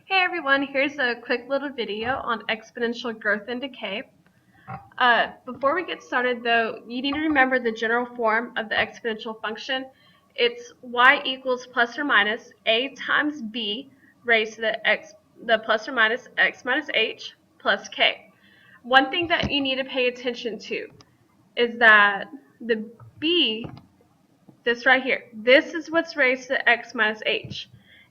Hey everyone, here's a quick little video on exponential growth and decay. Before we get started though, you need to remember the general form of the exponential function. It's y equals plus or minus a times b raised to the plus or minus x minus h plus k. One thing that you need to pay attention to is that the b, this right here, this is what's raised to x minus h.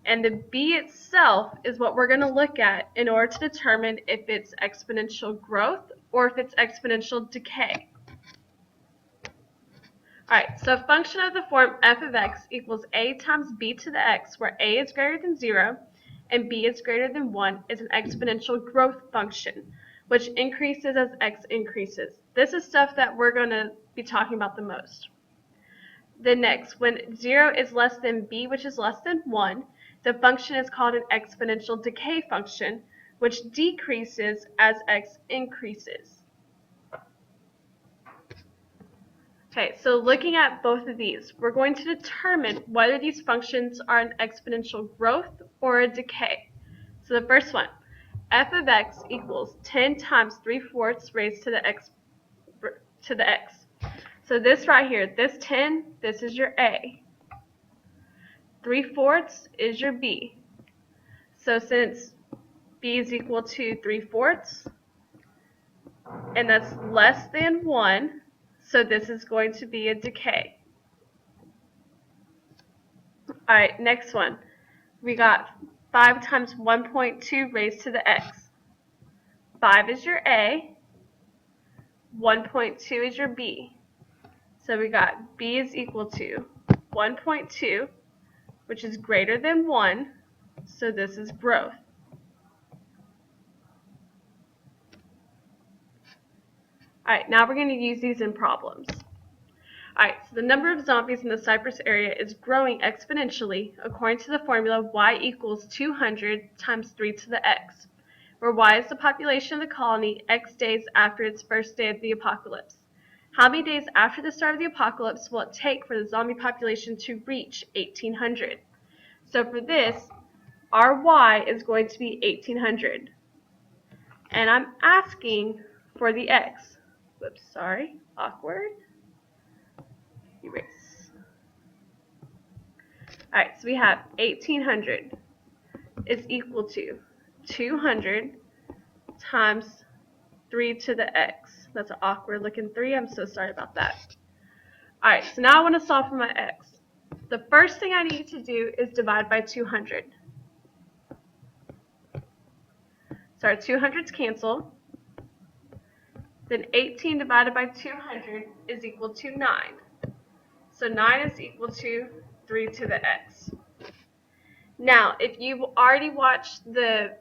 And the b itself is what we're going to look at in order to determine if it's exponential growth or if it's exponential decay. Alright, so a function of the form f of x equals a times b to the x, where a is greater than 0 and b is greater than 1, is an exponential growth function, which increases as x increases. This is stuff that we're going to be talking about the most. Then next, when 0 is less than b, which is less than 1, the function is called an exponential decay function, which decreases as x increases. Okay, so looking at both of these, we're going to determine whether these functions are an exponential growth or a decay. So the first one, f of x equals 10 times 3/4 raised to the x. So this right here, this 10, this is your a. 3/4 is your b. So since b is equal to 3/4, and that's less than 1, so this is going to be a decay. Alright, next one. We got 5 times 1.2 raised to the x. 5 is your a, 1.2 is your b. So we got b is equal to 1.2, which is greater than 1, so this is growth. Alright, now we're going to use these in problems. Alright, so the number of zombies in the Cyprus area is growing exponentially according to the formula y equals 200 times 3 to the x, where y is the population of the colony x days after its first day of the apocalypse. How many days after the start of the apocalypse will it take for the zombie population to reach 1800? So for this, our y is going to be 1800. And I'm asking for the x. Whoops, sorry, awkward. Erase. Alright, so we have 1800 is equal to 200 times 3 to the x. That's an awkward looking 3. I'm so sorry about that. Alright, so now I want to solve for my x. The first thing I need to do is divide by 200. So our 200s cancel. Then 18 divided by 200 is equal to 9. So 9 is equal to 3 to the x. Now, if you've already watched the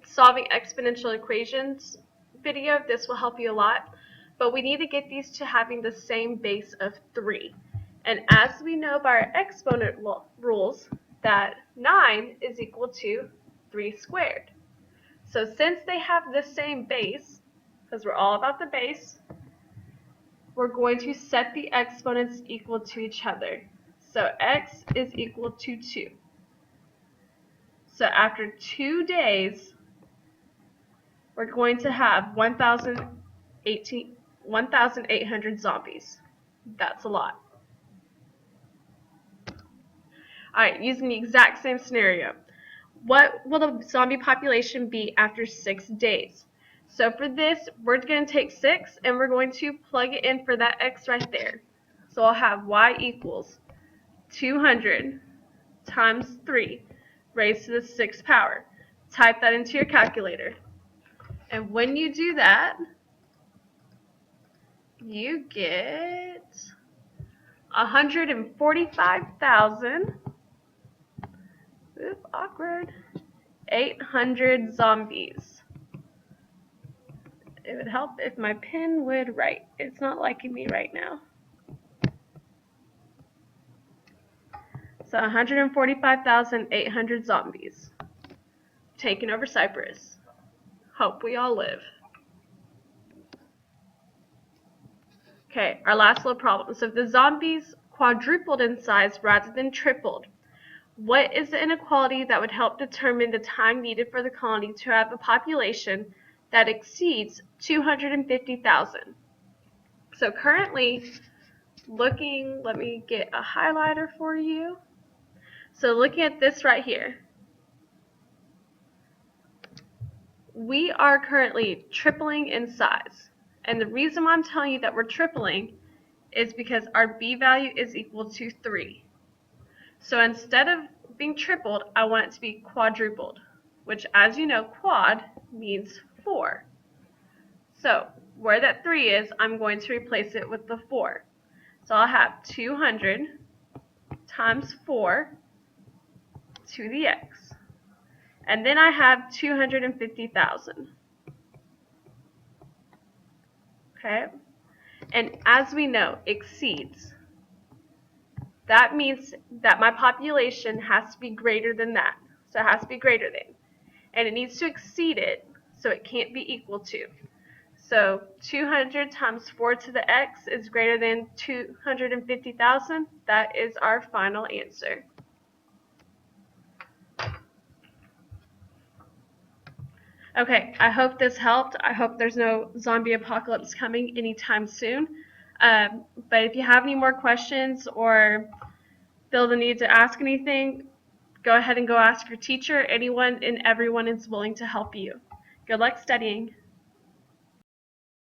solving exponential equations video, this will help you a lot. But we need to get these to having the same base of 3. And as we know by our exponent rules, that 9 is equal to 3 squared. So since they have the same base, because we're all about the base, we're going to set the exponents equal to each other. So x is equal to 2. So after 2 days, we're going to have 1,800 zombies. That's a lot. Alright, using the exact same scenario. What will the zombie population be after 6 days? So for this, we're going to take 6 and we're going to plug it in for that x right there. So I'll have y equals 200 times 3 raised to the 6th power. Type that into your calculator. And when you do that, you get 145,000. Oop, awkward. 800 zombies. It would help if my pen would write. It's not liking me right now. So 145,800 zombies taking over Cyprus. Hope we all live. Okay, our last little problem. So if the zombies quadrupled in size rather than tripled, What is the inequality that would help determine the time needed for the colony to have a population that exceeds 250,000? So currently, let me get a highlighter for you. So looking at this right here, we are currently tripling in size. And the reason why I'm telling you that we're tripling is because our B value is equal to 3. So instead of being tripled, I want it to be quadrupled, which, as you know, quad means 4. So where that 3 is, I'm going to replace it with the 4. So I'll have 200 times 4 to the x. And then I have 250,000. Okay? And as we know, exceeds. That means that my population has to be greater than that. So it has to be greater than. And it needs to exceed it, so it can't be equal to. So 200 times 4 to the x is greater than 250,000. That is our final answer. Okay, I hope this helped. I hope there's no zombie apocalypse coming anytime soon. But if you have any more questions or feel the need to ask anything, go ahead and go ask your teacher. Anyone and everyone is willing to help you. Good luck studying.